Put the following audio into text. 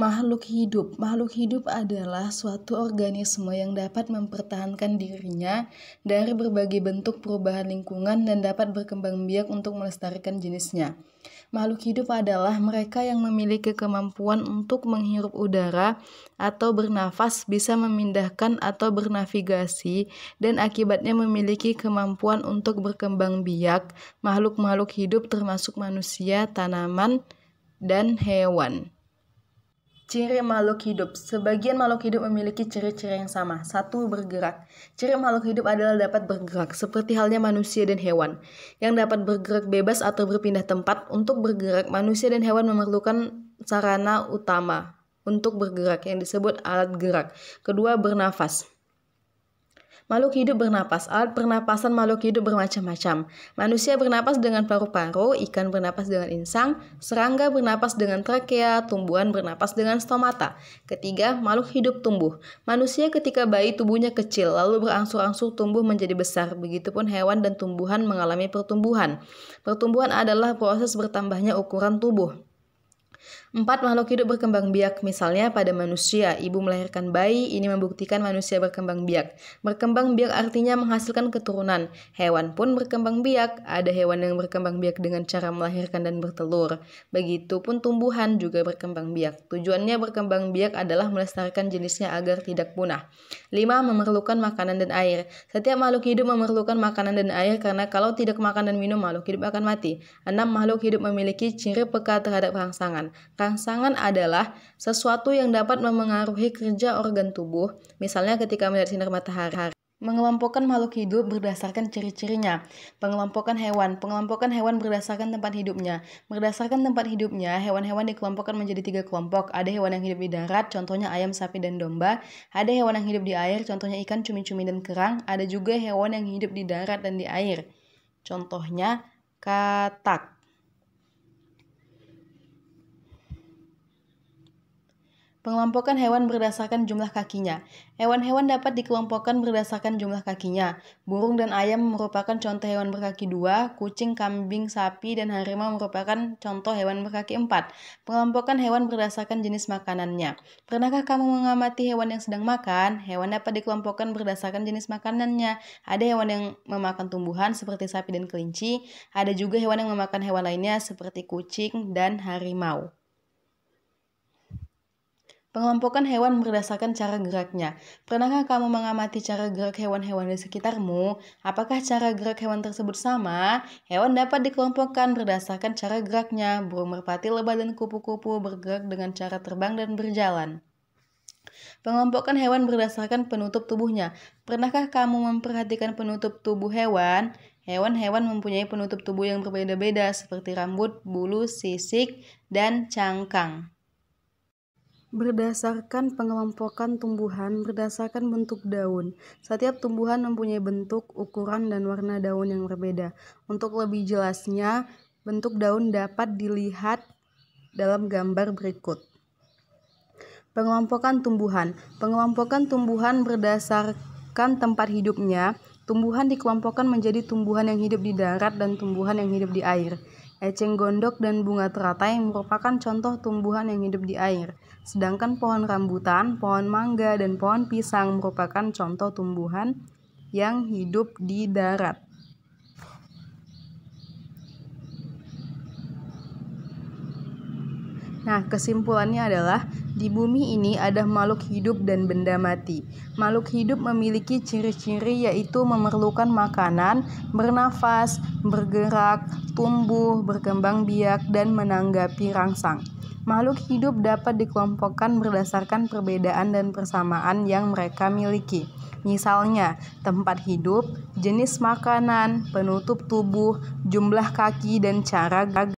Makhluk hidup. Makhluk hidup adalah suatu organisme yang dapat mempertahankan dirinya dari berbagai bentuk perubahan lingkungan dan dapat berkembang biak untuk melestarikan jenisnya. Makhluk hidup adalah mereka yang memiliki kemampuan untuk menghirup udara atau bernafas, bisa memindahkan atau bernavigasi, dan akibatnya memiliki kemampuan untuk berkembang biak. Makhluk-makhluk hidup termasuk manusia, tanaman, dan hewan. Ciri makhluk hidup. Sebagian makhluk hidup memiliki ciri-ciri yang sama. 1. Bergerak. Ciri makhluk hidup adalah dapat bergerak, seperti halnya manusia dan hewan, yang dapat bergerak bebas atau berpindah tempat. Untuk bergerak, manusia dan hewan memerlukan sarana utama untuk bergerak yang disebut alat gerak. Kedua, bernafas. Makhluk hidup bernapas. Alat pernapasan makhluk hidup bermacam-macam. Manusia bernapas dengan paru-paru, ikan bernapas dengan insang, serangga bernapas dengan trakea, tumbuhan bernapas dengan stomata. Ketiga, makhluk hidup tumbuh. Manusia ketika bayi tubuhnya kecil, lalu berangsur-angsur tumbuh menjadi besar. Begitupun hewan dan tumbuhan mengalami pertumbuhan. Pertumbuhan adalah proses bertambahnya ukuran tubuh. 4. Makhluk hidup berkembang biak. Misalnya pada manusia, ibu melahirkan bayi, ini membuktikan manusia berkembang biak. Berkembang biak artinya menghasilkan keturunan. Hewan pun berkembang biak. Ada hewan yang berkembang biak dengan cara melahirkan dan bertelur. Begitupun tumbuhan juga berkembang biak. Tujuannya berkembang biak adalah melestarikan jenisnya agar tidak punah. 5. Memerlukan makanan dan air. Setiap makhluk hidup memerlukan makanan dan air karena kalau tidak makan dan minum, makhluk hidup akan mati. 6. Makhluk hidup memiliki ciri peka terhadap rangsangan. Rangsangan adalah sesuatu yang dapat memengaruhi kerja organ tubuh, misalnya ketika melihat sinar matahari. Mengelompokkan makhluk hidup berdasarkan ciri-cirinya. Pengelompokan hewan. Pengelompokan hewan berdasarkan tempat hidupnya. Berdasarkan tempat hidupnya, hewan-hewan dikelompokkan menjadi 3 kelompok. Ada hewan yang hidup di darat, contohnya ayam, sapi, dan domba. Ada hewan yang hidup di air, contohnya ikan, cumi-cumi, dan kerang. Ada juga hewan yang hidup di darat dan di air, contohnya katak. Pengelompokan hewan berdasarkan jumlah kakinya. Hewan-hewan dapat dikelompokkan berdasarkan jumlah kakinya. Burung dan ayam merupakan contoh hewan berkaki 2, kucing, kambing, sapi, dan harimau merupakan contoh hewan berkaki 4. Pengelompokan hewan berdasarkan jenis makanannya. Pernahkah kamu mengamati hewan yang sedang makan? Hewan dapat dikelompokkan berdasarkan jenis makanannya. Ada hewan yang memakan tumbuhan seperti sapi dan kelinci. Ada juga hewan yang memakan hewan lainnya seperti kucing dan harimau. Pengelompokan hewan berdasarkan cara geraknya. Pernahkah kamu mengamati cara gerak hewan-hewan di sekitarmu? Apakah cara gerak hewan tersebut sama? Hewan dapat dikelompokkan berdasarkan cara geraknya. Burung merpati, lebah, dan kupu-kupu bergerak dengan cara terbang dan berjalan. Pengelompokan hewan berdasarkan penutup tubuhnya. Pernahkah kamu memperhatikan penutup tubuh hewan? Hewan-hewan mempunyai penutup tubuh yang berbeda-beda seperti rambut, bulu, sisik, dan cangkang. Berdasarkan pengelompokan tumbuhan berdasarkan bentuk daun. Setiap tumbuhan mempunyai bentuk, ukuran, dan warna daun yang berbeda. Untuk lebih jelasnya, bentuk daun dapat dilihat dalam gambar berikut. Pengelompokan tumbuhan. Pengelompokan tumbuhan berdasarkan tempat hidupnya. Tumbuhan dikelompokkan menjadi tumbuhan yang hidup di darat dan tumbuhan yang hidup di air. Eceng gondok dan bunga teratai merupakan contoh tumbuhan yang hidup di air. Sedangkan pohon rambutan, pohon mangga, dan pohon pisang merupakan contoh tumbuhan yang hidup di darat. Nah, kesimpulannya adalah di bumi ini ada makhluk hidup dan benda mati. Makhluk hidup memiliki ciri-ciri yaitu memerlukan makanan, bernafas, bergerak, tumbuh, berkembang biak, dan menanggapi rangsang. Makhluk hidup dapat dikelompokkan berdasarkan perbedaan dan persamaan yang mereka miliki. Misalnya, tempat hidup, jenis makanan, penutup tubuh, jumlah kaki, dan cara